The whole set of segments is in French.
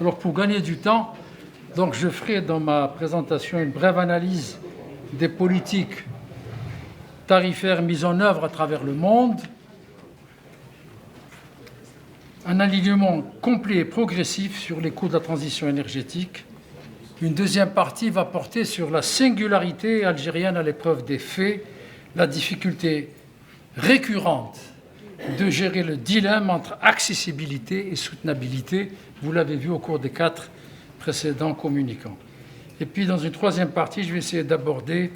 Alors pour gagner du temps, donc je ferai dans ma présentation une brève analyse des politiques tarifaires mises en œuvre à travers le monde, un alignement complet et progressif sur les coûts de la transition énergétique. Une deuxième partie va porter sur la singularité algérienne à l'épreuve des faits, la difficulté récurrente de gérer le dilemme entre accessibilité et soutenabilité. Vous l'avez vu au cours des 4 précédents communicants. Et puis, dans une troisième partie, je vais essayer d'aborder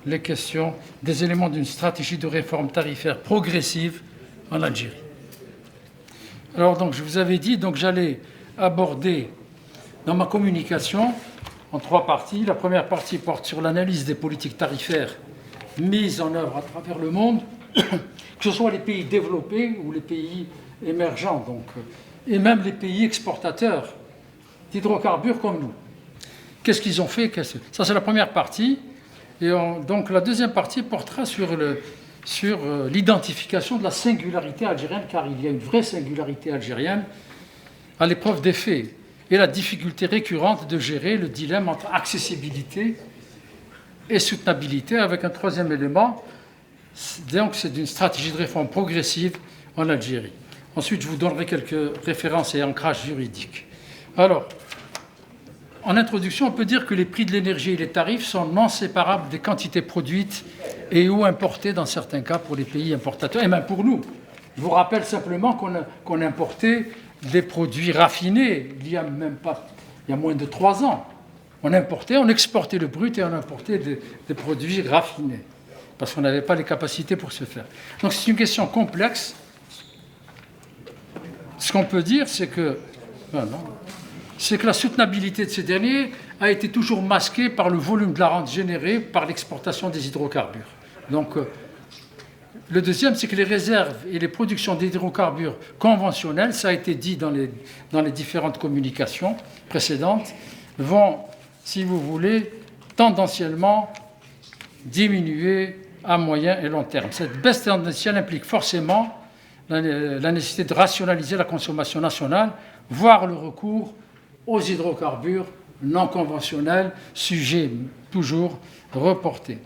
les questions des éléments d'une stratégie de réforme tarifaire progressive en Algérie. Alors, donc, je vous avais dit que j'allais aborder dans ma communication en 3 parties. La première partie porte sur l'analyse des politiques tarifaires mises en œuvre à travers le monde, que ce soit les pays développés ou les pays émergents, et même les pays exportateurs d'hydrocarbures comme nous. Qu'est-ce qu'ils ont fait? Ça, c'est la première partie. Et donc, la deuxième partie portera sur l'identification de la singularité algérienne, car il y a une vraie singularité algérienne à l'épreuve des faits, et la difficulté récurrente de gérer le dilemme entre accessibilité et soutenabilité, avec un troisième élément. Donc, c'est d'une stratégie de réforme progressive en Algérie. Ensuite, je vous donnerai quelques références et ancrages juridiques. Alors, en introduction, on peut dire que les prix de l'énergie et les tarifs sont non séparables des quantités produites et ou importées dans certains cas pour les pays importateurs, et même pour nous. Je vous rappelle simplement qu'on importait des produits raffinés il y a moins de 3 ans. On exportait le brut et on importait des produits raffinés, parce qu'on n'avait pas les capacités pour se faire. Donc c'est une question complexe. Ce qu'on peut dire, c'est que la soutenabilité de ces derniers a été toujours masquée par le volume de la rente générée par l'exportation des hydrocarbures. Donc, le deuxième, c'est que les réserves et les productions d'hydrocarbures conventionnels, ça a été dit dans les différentes communications précédentes, vont, si vous voulez, tendanciellement diminuer à moyen et long terme. Cette baisse tendancielle implique forcément la nécessité de rationaliser la consommation nationale, voire le recours aux hydrocarbures non conventionnels, sujet toujours reporté,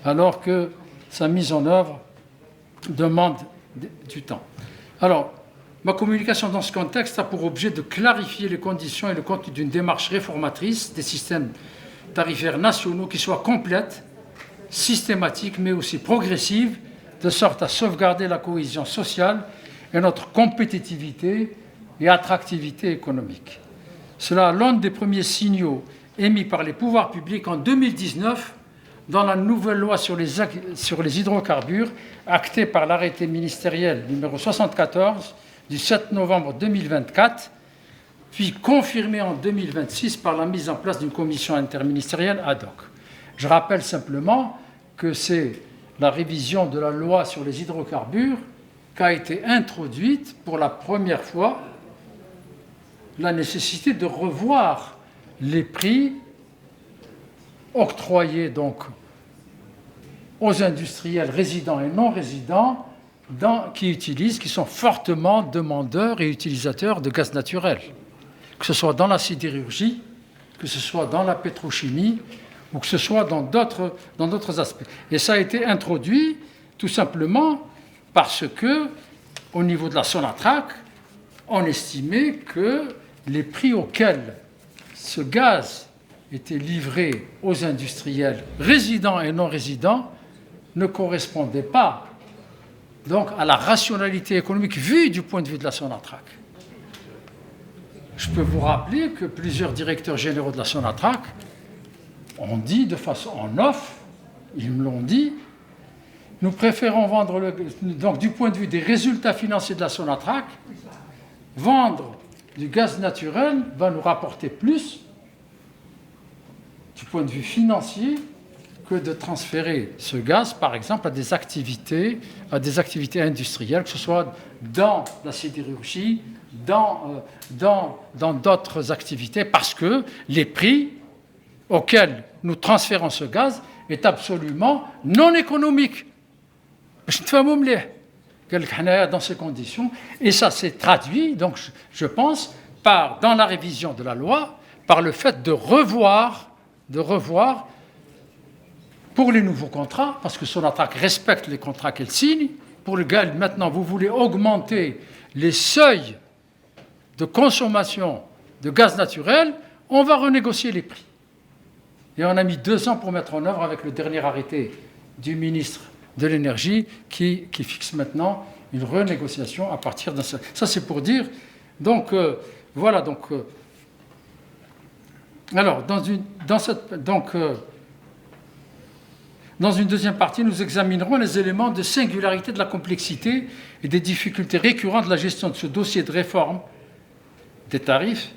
alors que sa mise en œuvre demande du temps. Alors, ma communication dans ce contexte a pour objet de clarifier les conditions et le contenu d'une démarche réformatrice des systèmes tarifaires nationaux qui soit complète, systématique, mais aussi progressive, de sorte à sauvegarder la cohésion sociale et notre compétitivité et attractivité économique. Cela à l'aune des premiers signaux émis par les pouvoirs publics en 2019 dans la nouvelle loi sur les hydrocarbures, actée par l'arrêté ministériel numéro 74 du 7 novembre 2024, puis confirmée en 2026 par la mise en place d'une commission interministérielle ad hoc. Je rappelle simplement que c'est la révision de la loi sur les hydrocarbures qu'a été introduite pour la première fois la nécessité de revoir les prix octroyés donc aux industriels résidents et non résidents qui sont fortement demandeurs et utilisateurs de gaz naturel, que ce soit dans la sidérurgie, que ce soit dans la pétrochimie ou que ce soit dans d'autres aspects. Et ça a été introduit tout simplement parce que, au niveau de la Sonatrach, on estimait que les prix auxquels ce gaz était livré aux industriels résidents et non résidents ne correspondaient pas donc à la rationalité économique vue du point de vue de la Sonatrach. Je peux vous rappeler que plusieurs directeurs généraux de la Sonatrach ont dit de façon en off, ils me l'ont dit, nous préférons vendre, donc du point de vue des résultats financiers de la Sonatrach, vendre du gaz naturel va nous rapporter plus du point de vue financier que de transférer ce gaz, par exemple, à des activités industrielles, que ce soit dans la sidérurgie, dans d'autres activités, parce que les prix auxquels nous transférons ce gaz est absolument non économique. باش نتفاهموا مليح. dans ces conditions. Et ça s'est traduit, donc je pense, dans la révision de la loi, par le fait de revoir pour les nouveaux contrats, parce que Sonatrach respecte les contrats qu'elle signe, pour lequel maintenant vous voulez augmenter les seuils de consommation de gaz naturel, on va renégocier les prix. Et on a mis 2 ans pour mettre en œuvre avec le dernier arrêté du ministre de l'Énergie qui fixe maintenant une renégociation à partir d'un... Ça, c'est pour dire... Donc, voilà, donc... alors, dans une deuxième partie, nous examinerons les éléments de singularité de la complexité et des difficultés récurrentes de la gestion de ce dossier de réforme des tarifs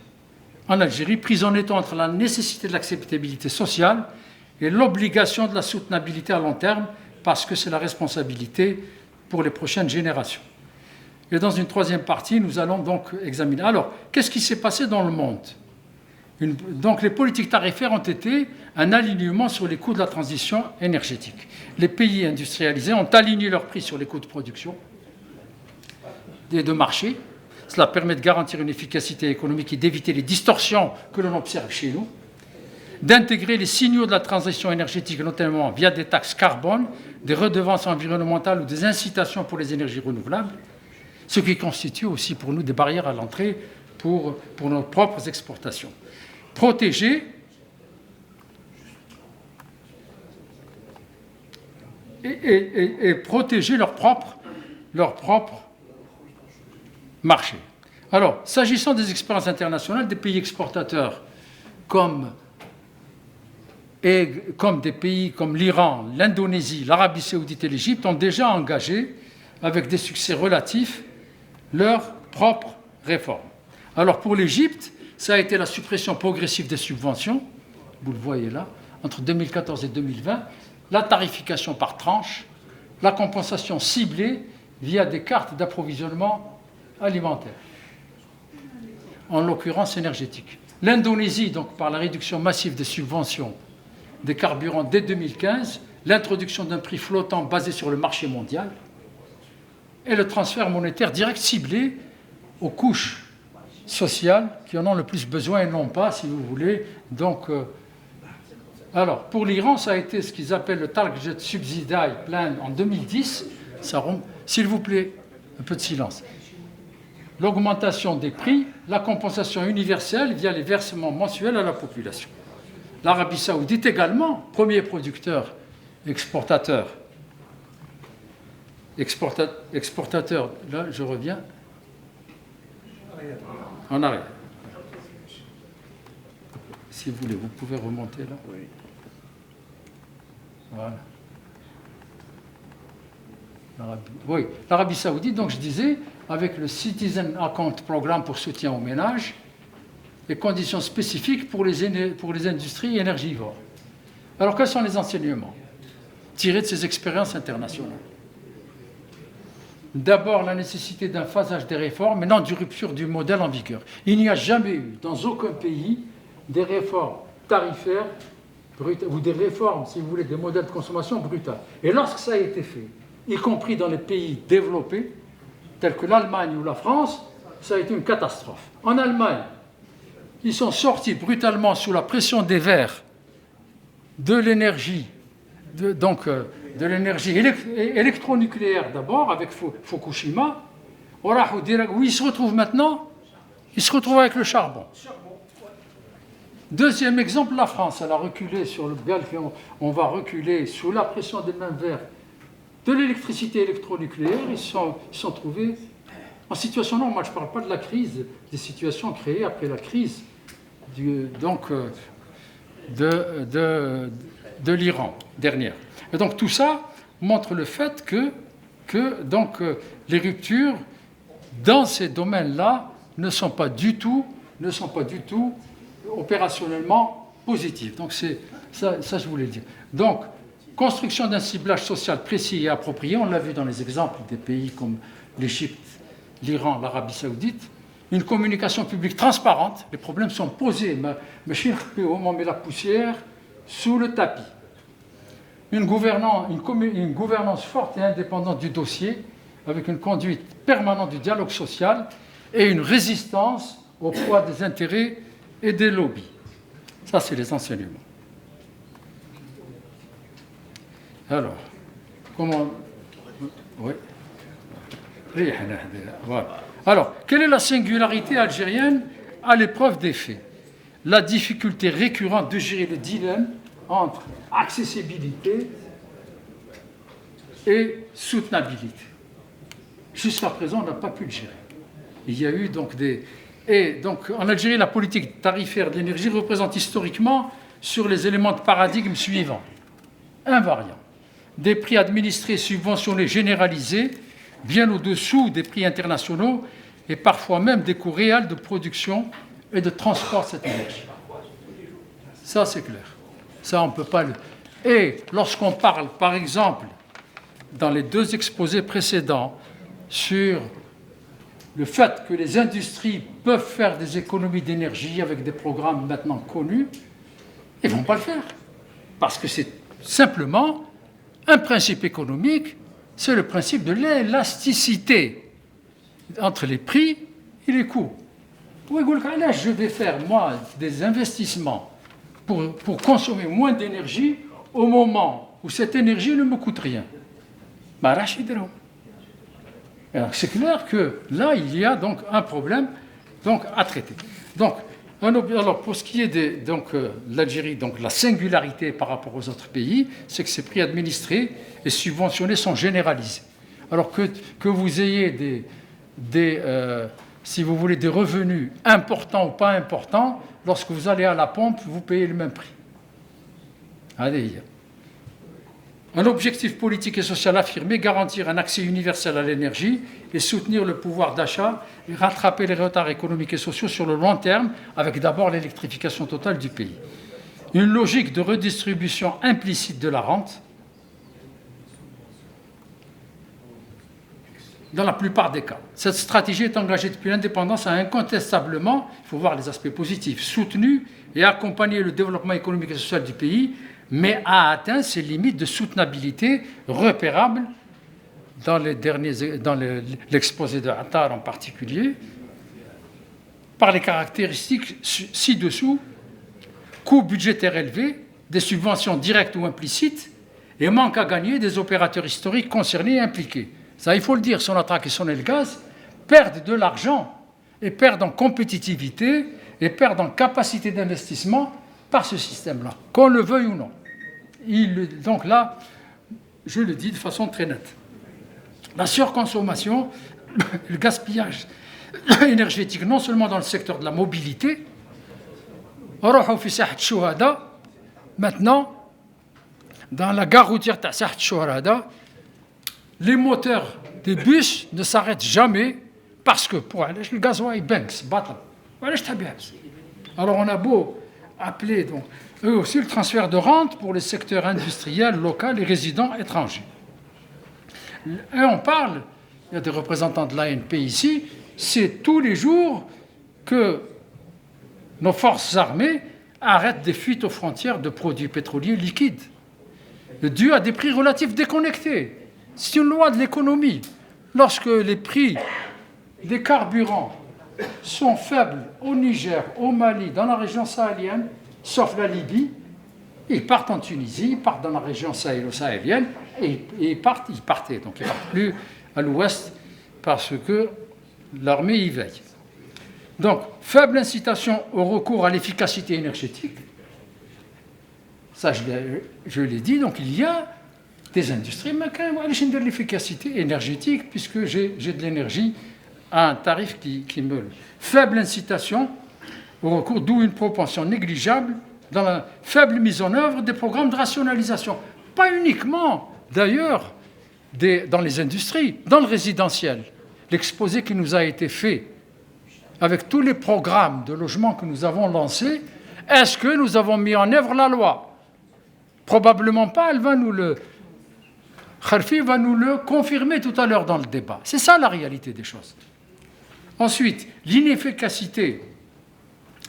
en Algérie, prise en étau entre la nécessité de l'acceptabilité sociale et l'obligation de la soutenabilité à long terme, parce que c'est la responsabilité pour les prochaines générations. Et dans une troisième partie, nous allons donc examiner. Alors, qu'est-ce qui s'est passé dans le monde ? Donc, les politiques tarifaires ont été un alignement sur les coûts de la transition énergétique. Les pays industrialisés ont aligné leurs prix sur les coûts de production et de marché. Cela permet de garantir une efficacité économique et d'éviter les distorsions que l'on observe chez nous, d'intégrer les signaux de la transition énergétique, notamment via des taxes carbone, des redevances environnementales ou des incitations pour les énergies renouvelables, ce qui constitue aussi pour nous des barrières à l'entrée pour nos propres exportations. Protéger et protéger leur propre marché. Alors, s'agissant des expériences internationales, des pays exportateurs comme des pays comme l'Iran, l'Indonésie, l'Arabie saoudite et l'Égypte ont déjà engagé, avec des succès relatifs, leurs propres réformes. Alors, pour l'Égypte, ça a été la suppression progressive des subventions, vous le voyez là, entre 2014 et 2020, la tarification par tranche, la compensation ciblée via des cartes d'approvisionnement alimentaire, en l'occurrence énergétique. L'Indonésie, donc par la réduction massive des subventions des carburants dès 2015, l'introduction d'un prix flottant basé sur le marché mondial et le transfert monétaire direct ciblé aux couches sociales qui en ont le plus besoin et non pas, si vous voulez. Donc, alors, pour l'Iran, ça a été ce qu'ils appellent le Target Subsidy Plan en 2010. S'il vous plaît, un peu de silence. L'augmentation des prix, la compensation universelle via les versements mensuels à la population. L'Arabie saoudite également, premier producteur, exportateur. Là, je reviens. En arrière. Si vous voulez, vous pouvez remonter là. Oui. Voilà. L'Arabie saoudite, donc je disais, avec le Citizen Account Programme pour soutien aux ménages, les conditions spécifiques pour les industries énergivores. Alors, quels sont les enseignements tirés de ces expériences internationales ? D'abord, la nécessité d'un phasage des réformes, mais non d'une rupture du modèle en vigueur. Il n'y a jamais eu, dans aucun pays, des réformes tarifaires ou des réformes, si vous voulez, des modèles de consommation brutales. Et lorsque ça a été fait, y compris dans les pays développés, tels que l'Allemagne ou la France, ça a été une catastrophe. En Allemagne, ils sont sortis brutalement sous la pression des Verts de l'énergie, de l'énergie électronucléaire d'abord, avec Fukushima. Où ils se retrouvent maintenant? Ils se retrouvent avec le charbon. Deuxième exemple, la France. Elle a reculé sur le gaz, on va reculer sous la pression des mêmes Verts de l'électricité électronucléaire. Ils se sont trouvés en situation normale. Je ne parle pas de la crise, des situations créées après la crise de l'Iran dernière. Et donc tout ça montre le fait que les ruptures dans ces domaines-là ne sont pas du tout opérationnellement positives. Donc c'est ça je voulais le dire. Donc construction d'un ciblage social précis et approprié, on l'a vu dans les exemples des pays comme l'Égypte, l'Iran, l'Arabie saoudite. Une communication publique transparente, les problèmes sont posés, mais on met la poussière sous le tapis. Une gouvernance forte et indépendante du dossier, avec une conduite permanente du dialogue social et une résistance au poids des intérêts et des lobbies. Ça, c'est les enseignements. Alors, comment... Oui. Voilà. Alors, quelle est la singularité algérienne à l'épreuve des faits? La difficulté récurrente de gérer le dilemme entre accessibilité et soutenabilité. Jusqu'à présent, on n'a pas pu le gérer. Il y a eu donc des... Et donc, en Algérie, la politique tarifaire de l'énergie représente historiquement sur les éléments de paradigme suivants. Invariants. Des prix administrés subventionnés généralisés, bien au-dessous des prix internationaux et parfois même des coûts réels de production et de transport de cette énergie. Ça, c'est clair. Ça, on ne peut pas le... Et lorsqu'on parle, par exemple, dans les deux exposés précédents, sur le fait que les industries peuvent faire des économies d'énergie avec des programmes maintenant connus, ils ne vont pas le faire. Parce que c'est simplement un principe économique, c'est le principe de l'élasticité entre les prix et les coûts. Là, je vais faire, moi, des investissements pour consommer moins d'énergie au moment où cette énergie ne me coûte rien. Alors, c'est clair que là, il y a donc un problème donc, à traiter. Donc, alors, pour ce qui est de l'Algérie, donc, la singularité par rapport aux autres pays, c'est que ces prix administrés et subventionnés sont généralisés. Alors que vous ayez si vous voulez, des revenus importants ou pas importants, lorsque vous allez à la pompe, vous payez le même prix. Allez. Un objectif politique et social affirmé, garantir un accès universel à l'énergie et soutenir le pouvoir d'achat et rattraper les retards économiques et sociaux sur le long terme, avec d'abord l'électrification totale du pays. Une logique de redistribution implicite de la rente, dans la plupart des cas. Cette stratégie est engagée depuis l'indépendance, a incontestablement, il faut voir les aspects positifs, soutenu et accompagné le développement économique et social du pays, mais a atteint ses limites de soutenabilité repérables dans l'exposé de Attar en particulier, par les caractéristiques ci-dessous: coûts budgétaires élevés, des subventions directes ou implicites, et manque à gagner des opérateurs historiques concernés et impliqués. Ça, il faut le dire, Sonatrach et Sonelgaz perdent de l'argent et perdent en compétitivité et perdent en capacité d'investissement par ce système-là, qu'on le veuille ou non. Donc là, je le dis de façon très nette. La surconsommation, le gaspillage énergétique, non seulement dans le secteur de la mobilité, maintenant, dans la gare routière de Sahat Chouharada, les moteurs des bus ne s'arrêtent jamais parce que pour aller le gasoil banks battle. Alors on a beau appeler donc eux aussi le transfert de rente pour les secteurs industriels, locaux et résidents étrangers. Et on parle, il y a des représentants de l'ANP ici, c'est tous les jours que nos forces armées arrêtent des fuites aux frontières de produits pétroliers liquides, dû à des prix relatifs déconnectés. C'est une loi de l'économie. Lorsque les prix des carburants sont faibles au Niger, au Mali, dans la région sahélienne, sauf la Libye, ils partent en Tunisie, ils partent dans la région sahélo-sahélienne, et ils partaient. Donc ils ne partent plus à l'ouest parce que l'armée y veille. Donc, faible incitation au recours à l'efficacité énergétique. Ça, je l'ai dit, donc il y a des industries, mais quand même, de l'efficacité énergétique, puisque j'ai de l'énergie à un tarif qui me... Faible incitation au recours, d'où une propension négligeable dans la faible mise en œuvre des programmes de rationalisation. Pas uniquement, d'ailleurs, dans les industries, dans le résidentiel. L'exposé qui nous a été fait avec tous les programmes de logement que nous avons lancés, est-ce que nous avons mis en œuvre la loi? Probablement pas, Kharfi va nous le confirmer tout à l'heure dans le débat. C'est ça la réalité des choses. Ensuite, l'inefficacité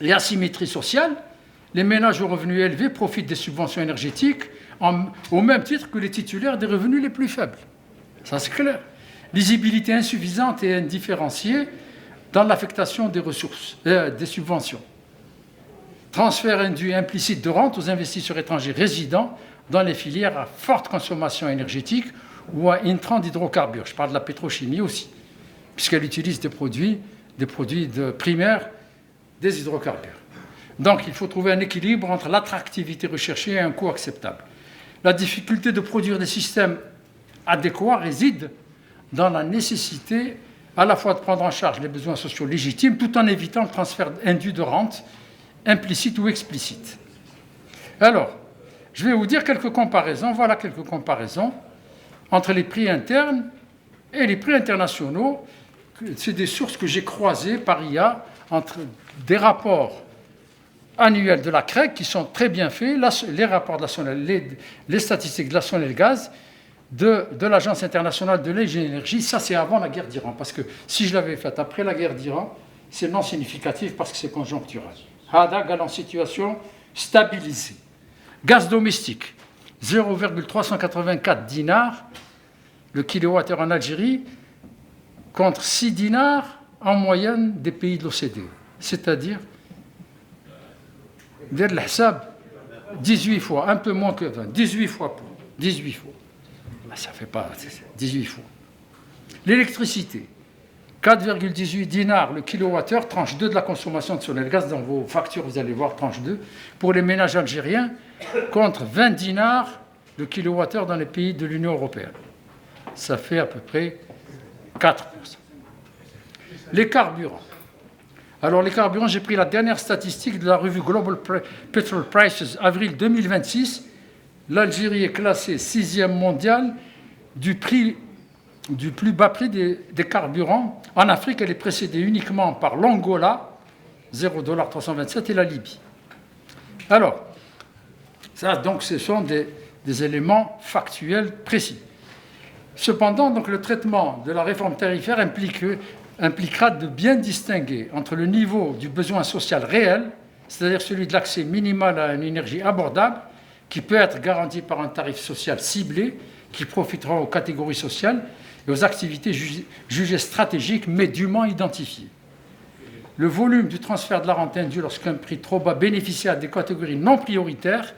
et asymétrie sociale. Les ménages aux revenus élevés profitent des subventions énergétiques au même titre que les titulaires des revenus les plus faibles. Ça, c'est clair. Lisibilité insuffisante et indifférenciée dans l'affectation des ressources, des subventions. Transfert induit implicite de rente aux investisseurs étrangers résidant dans les filières à forte consommation énergétique ou à intrants d'hydrocarbures. Je parle de la pétrochimie aussi, puisqu'elle utilise des produits primaires des hydrocarbures. Donc il faut trouver un équilibre entre l'attractivité recherchée et un coût acceptable. La difficulté de produire des systèmes adéquats réside dans la nécessité à la fois de prendre en charge les besoins sociaux légitimes tout en évitant le transfert induit de rente, implicite ou explicite. Alors, je vais vous dire quelques comparaisons. Voilà quelques comparaisons entre les prix internes et les prix internationaux. C'est des sources que j'ai croisées par IA entre des rapports annuels de la CREG qui sont très bien faits, les rapports de la SONEL, les statistiques de la SONEL Gaz, de l'Agence internationale de l'énergie. Ça, c'est avant la guerre d'Iran, parce que si je l'avais fait après la guerre d'Iran, c'est non significatif parce que c'est conjonctural. Hada, gaz en situation stabilisée. Gaz domestique, 0,384 dinars le kilowattheure en Algérie, contre 6 dinars en moyenne des pays de l'OCDE. C'est-à-dire, dès le Hsab, 18 fois, un peu moins que 20, 18 fois pour 18 fois. Ça ne fait pas 18 fois. L'électricité, 4,18 dinars le kilowattheure, tranche 2 de la consommation de Sonel Gaz. Dans vos factures, vous allez voir tranche 2, pour les ménages algériens, contre 20 dinars le kilowattheure dans les pays de l'Union européenne. Ça fait à peu près 4%. Les carburants. Alors, les carburants, j'ai pris la dernière statistique de la revue Global Petrol Prices, avril 2026. L'Algérie est classée 6e mondial du plus bas prix des carburants. En Afrique, elle est précédée uniquement par l'Angola, 0,327 $, et la Libye. Alors, ça, donc, ce sont des éléments factuels précis. Cependant, donc, le traitement de la réforme tarifaire impliquera de bien distinguer entre le niveau du besoin social réel, c'est-à-dire celui de l'accès minimal à une énergie abordable, qui peut être garanti par un tarif social ciblé, qui profitera aux catégories sociales et aux activités jugées stratégiques, mais dûment identifiées. Le volume du transfert de la rente indue lorsqu'un prix trop bas bénéficie à des catégories non prioritaires,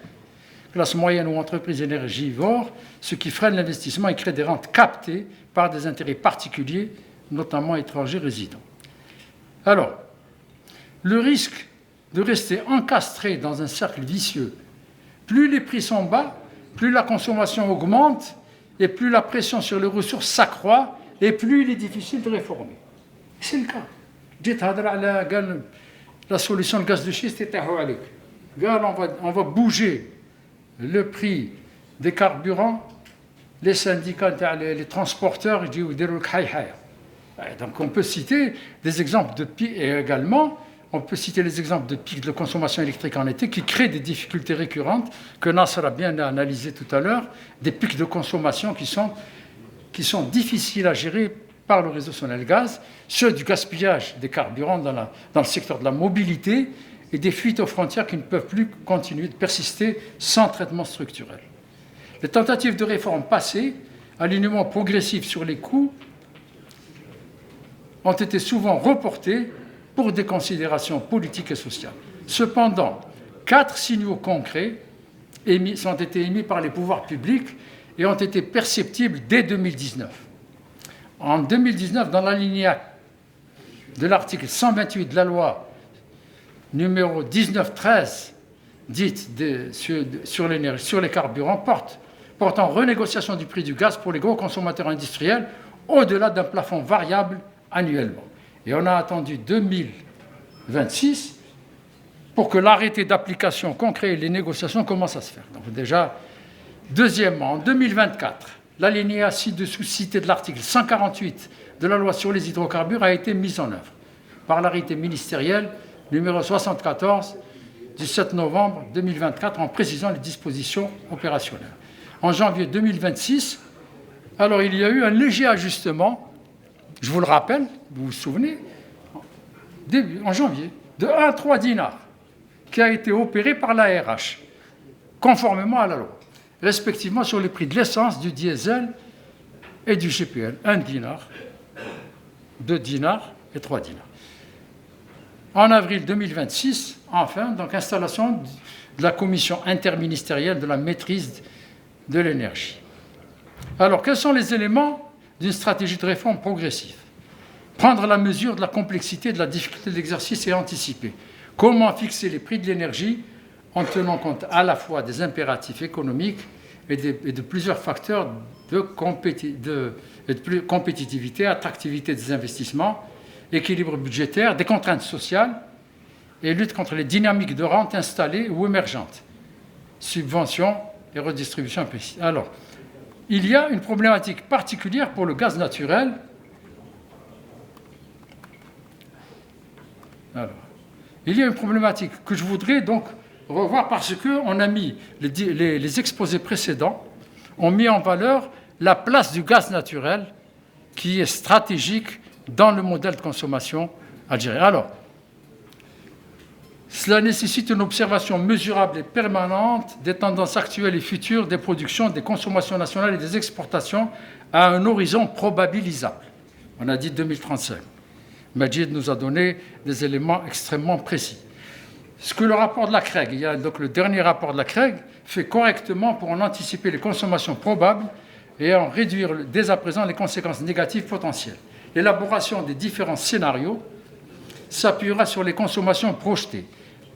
classe moyenne ou entreprises énergivores, ce qui freine l'investissement et crée des rentes captées par des intérêts particuliers, notamment étrangers résidents. Alors, le risque de rester encastré dans un cercle vicieux, plus les prix sont bas, plus la consommation augmente, et plus la pression sur les ressources s'accroît, et plus il est difficile de réformer. C'est le cas. La solution de gaz de schiste était on va bouger le prix des carburants, les syndicats, les transporteurs, donc on peut citer des exemples de pics, et également on peut citer les exemples de pics de consommation électrique en été qui créent des difficultés récurrentes que Nasser a bien analysé tout à l'heure, des pics de consommation qui sont difficiles à gérer par le réseau Sonel Gaz, ceux du gaspillage des carburants dans le secteur de la mobilité et des fuites aux frontières qui ne peuvent plus continuer de persister sans traitement structurel. Les tentatives de réforme passées, alignement progressif sur les coûts, ont été souvent reportées pour des considérations politiques et sociales. Cependant, 4 signaux concrets ont été émis par les pouvoirs publics et ont été perceptibles dès 2019. En 2019, dans l'alinéa de l'article 128 de la loi numéro 1913, dite sur les carburants, portant renégociation du prix du gaz pour les gros consommateurs industriels au-delà d'un plafond variable annuellement. Et on a attendu 2026 pour que l'arrêté d'application concret et les négociations commencent à se faire. Donc déjà, deuxièmement, en 2024, l'alinéa ci-dessous cité de l'article 148 de la loi sur les hydrocarbures a été mise en œuvre par l'arrêté ministériel numéro 74 du 7 novembre 2024 en précisant les dispositions opérationnelles. En janvier 2026, alors il y a eu un léger ajustement, je vous le rappelle, vous vous souvenez, en janvier, de 1 à 3 dinars, qui a été opéré par l'ARH, conformément à la loi, respectivement sur les prix de l'essence, du diesel et du GPL, 1 dinar, 2 dinars et 3 dinars. En avril 2026, enfin, donc installation de la commission interministérielle de la maîtrise de l'énergie. Alors, quels sont les éléments d'une stratégie de réforme progressive? Prendre la mesure de la complexité et de la difficulté de l'exercice et anticiper. Comment fixer les prix de l'énergie en tenant compte à la fois des impératifs économiques et de plusieurs facteurs de compétitivité, attractivité des investissements, équilibre budgétaire, des contraintes sociales et lutte contre les dynamiques de rente installées ou émergentes, subventions et redistribution implicite. Alors, il y a une problématique particulière pour le gaz naturel. Alors, il y a une problématique que je voudrais donc revoir parce qu'on a mis, les exposés précédents ont mis en valeur la place du gaz naturel qui est stratégique dans le modèle de consommation algérien. Alors, cela nécessite une observation mesurable et permanente des tendances actuelles et futures des productions, des consommations nationales et des exportations à un horizon probabilisable. On a dit 2035. Majid nous a donné des éléments extrêmement précis. Ce que le rapport de la CREG, il y a donc le dernier rapport de la CREG, fait correctement pour en anticiper les consommations probables et en réduire dès à présent les conséquences négatives potentielles. L'élaboration des différents scénarios s'appuiera sur les consommations projetées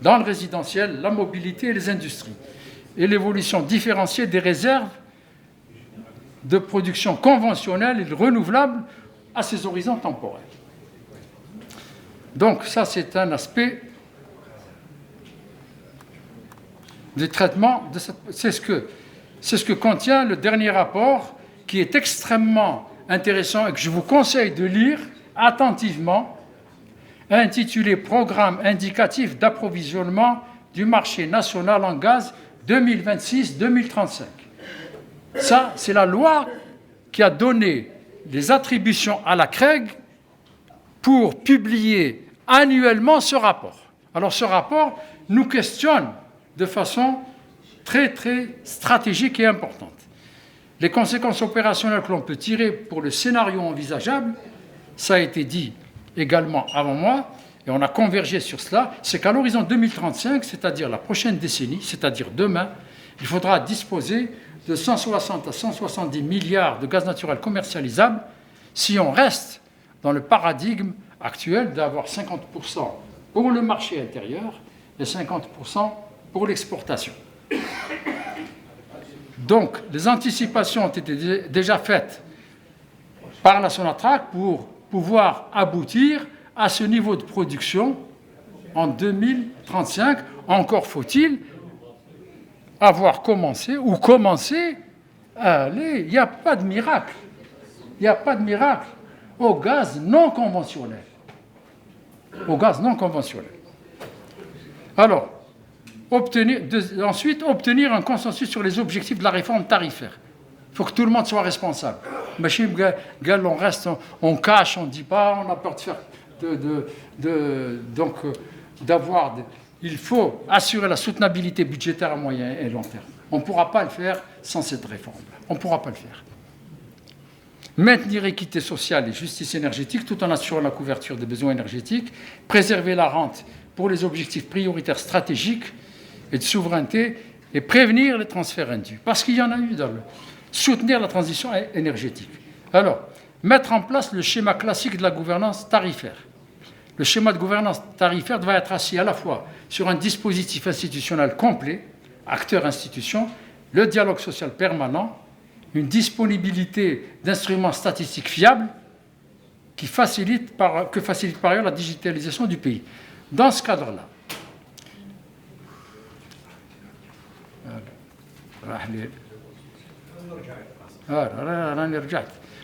dans le résidentiel, la mobilité et les industries, et l'évolution différenciée des réserves de production conventionnelle et renouvelable à ces horizons temporels. Donc ça, c'est un aspect du traitement de cette... C'est ce que contient le dernier rapport, qui est extrêmement intéressant et que je vous conseille de lire attentivement, intitulé « Programme indicatif d'approvisionnement du marché national en gaz 2026-2035 ». Ça, c'est la loi qui a donné les attributions à la CREG pour publier annuellement ce rapport. Alors ce rapport nous questionne de façon très, très stratégique et importante. Les conséquences opérationnelles que l'on peut tirer pour le scénario envisageable, ça a été dit également avant moi, et on a convergé sur cela, c'est qu'à l'horizon 2035, c'est-à-dire la prochaine décennie, c'est-à-dire demain, il faudra disposer de 160 à 170 milliards de gaz naturel commercialisable si on reste dans le paradigme actuel d'avoir 50% pour le marché intérieur et 50% pour l'exportation. Donc, les anticipations ont été déjà faites par la Sonatrach pour pouvoir aboutir à ce niveau de production en 2035. Encore faut-il avoir commencé ou commencer à aller. Il n'y a pas de miracle. Il n'y a pas de miracle au gaz non conventionnel. Au gaz non conventionnel. Alors, ensuite, obtenir un consensus sur les objectifs de la réforme tarifaire. Il faut que tout le monde soit responsable. On reste, on cache, on ne dit pas, on a peur de faire il faut assurer la soutenabilité budgétaire à moyen et long terme. On ne pourra pas le faire sans cette réforme. On ne pourra pas le faire. Maintenir équité sociale et justice énergétique tout en assurant la couverture des besoins énergétiques, préserver la rente pour les objectifs prioritaires stratégiques et de souveraineté et prévenir les transferts indus. Parce qu'il y en a eu dans le... Soutenir la transition énergétique. Alors, mettre en place le schéma classique de la gouvernance tarifaire. Le schéma de gouvernance tarifaire doit être assis à la fois sur un dispositif institutionnel complet, acteurs-institutions, le dialogue social permanent, une disponibilité d'instruments statistiques fiables que facilite par ailleurs la digitalisation du pays. Dans ce cadre-là,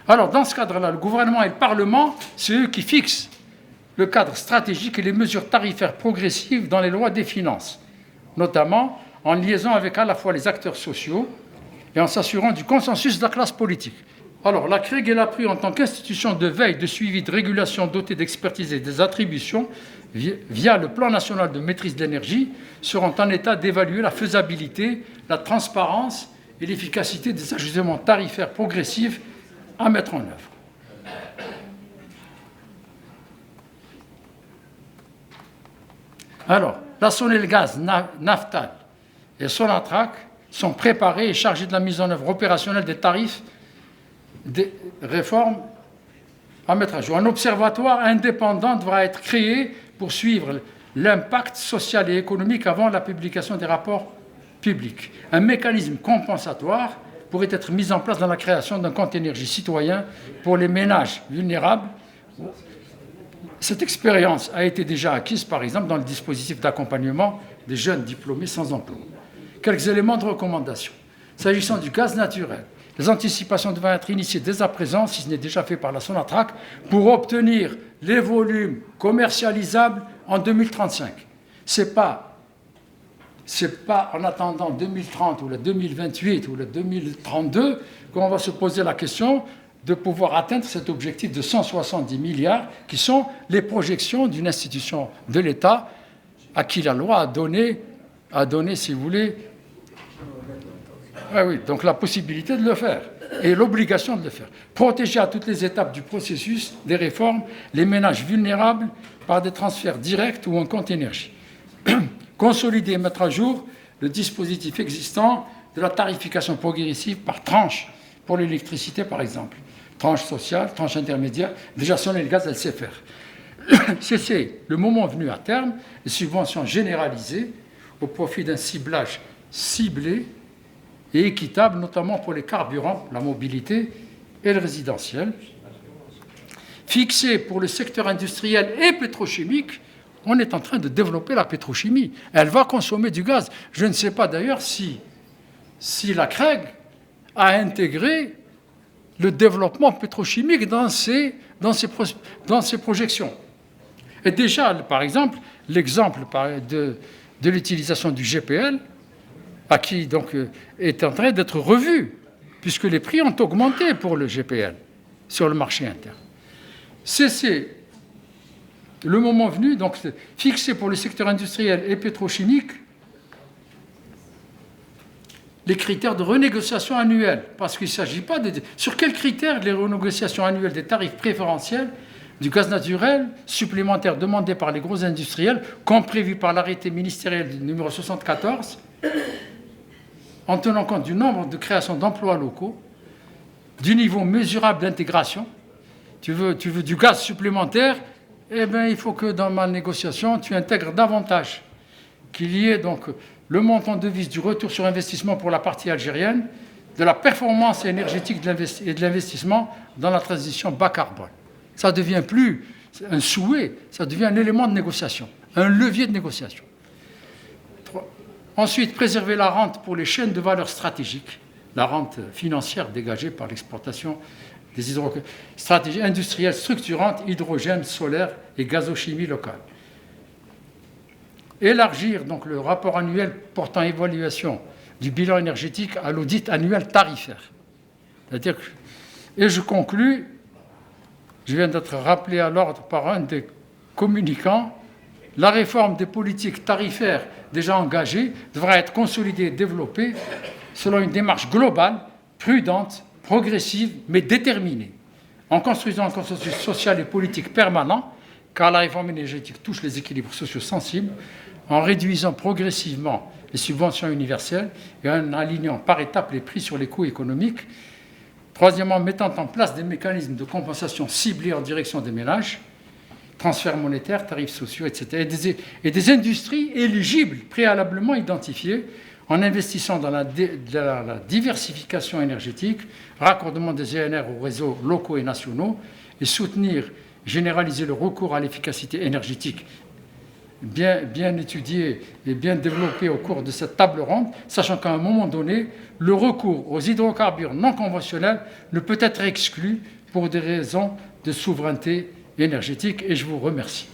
alors, dans ce cadre-là, le gouvernement et le Parlement, c'est eux qui fixent le cadre stratégique et les mesures tarifaires progressives dans les lois des finances, notamment en liaison avec à la fois les acteurs sociaux et en s'assurant du consensus de la classe politique. Alors, la CREG et l'APRU, en tant qu'institution de veille, de suivi, de régulation dotée d'expertise et des attributions, via le plan national de maîtrise de l'énergie, seront en état d'évaluer la faisabilité, la transparence et l'efficacité des ajustements tarifaires progressifs à mettre en œuvre. Alors, la Sonelgaz, Naftal et Sonatrach sont préparés et chargés de la mise en œuvre opérationnelle des tarifs des réformes à mettre à jour. Un observatoire indépendant devra être créé pour suivre l'impact social et économique avant la publication des rapports publics. Un mécanisme compensatoire pourrait être mis en place dans la création d'un compte énergie citoyen pour les ménages vulnérables. Cette expérience a été déjà acquise, par exemple, dans le dispositif d'accompagnement des jeunes diplômés sans emploi. Quelques éléments de recommandation. S'agissant du gaz naturel, les anticipations doivent être initiées dès à présent, si ce n'est déjà fait par la Sonatrach, pour obtenir les volumes commercialisables en 2035. Ce n'est pas en attendant 2030 ou le 2028 ou le 2032 qu'on va se poser la question de pouvoir atteindre cet objectif de 170 milliards, qui sont les projections d'une institution de l'État à qui la loi a donné, si vous voulez, donc la possibilité de le faire et l'obligation de le faire. Protéger à toutes les étapes du processus des réformes les ménages vulnérables par des transferts directs ou un compte énergie. Consolider et mettre à jour le dispositif existant de la tarification progressive par tranche pour l'électricité, par exemple. Tranche sociale, tranche intermédiaire. Déjà, Sonelgaz, elle sait faire. C'est le moment venu à terme, les subventions généralisées au profit d'un ciblage ciblé et équitable, notamment pour les carburants, la mobilité et le résidentiel. Fixé pour le secteur industriel et pétrochimique, on est en train de développer la pétrochimie. Elle va consommer du gaz. Je ne sais pas d'ailleurs si la CREG a intégré le développement pétrochimique dans ses projections. Et déjà, par exemple, l'exemple de l'utilisation du GPL, qui donc est en train d'être revu, puisque les prix ont augmenté pour le GPL sur le marché interne. C'est le moment venu, donc fixé pour le secteur industriel et pétrochimique, les critères de renégociation annuelle, parce qu'il ne s'agit pas de... Sur quels critères les renégociations annuelles des tarifs préférentiels du gaz naturel supplémentaires demandés par les gros industriels, comme prévu par l'arrêté ministériel numéro 74, en tenant compte du nombre de créations d'emplois locaux, du niveau mesurable d'intégration. Tu veux du gaz supplémentaire, eh bien, il faut que dans ma négociation, tu intègres davantage qu'il y ait donc le montant de devise du retour sur investissement pour la partie algérienne, de la performance énergétique et de l'investissement dans la transition bas carbone. Ça ne devient plus un souhait, ça devient un élément de négociation, un levier de négociation. Ensuite, préserver la rente pour les chaînes de valeur stratégiques, la rente financière dégagée par l'exportation des hydrocarbures, stratégie industrielle structurante, hydrogène, solaire et gazochimie locale. Élargir donc le rapport annuel portant évaluation du bilan énergétique à l'audit annuel tarifaire. C'est-à-dire et je conclus, je viens d'être rappelé à l'ordre par un des communicants, la réforme des politiques tarifaires déjà engagées devra être consolidée et développée selon une démarche globale, prudente, progressive, mais déterminée, en construisant un consensus social et politique permanent, car la réforme énergétique touche les équilibres sociaux sensibles, en réduisant progressivement les subventions universelles et en alignant par étapes les prix sur les coûts économiques. Troisièmement, mettant en place des mécanismes de compensation ciblés en direction des ménages, transferts monétaires, tarifs sociaux, etc. Et des industries éligibles préalablement identifiées en investissant dans la diversification énergétique, raccordement des ENR aux réseaux locaux et nationaux, et soutenir, généraliser le recours à l'efficacité énergétique bien étudié et bien développé au cours de cette table ronde, sachant qu'à un moment donné, le recours aux hydrocarbures non conventionnels ne peut être exclu pour des raisons de souveraineté énergétique. Et je vous remercie.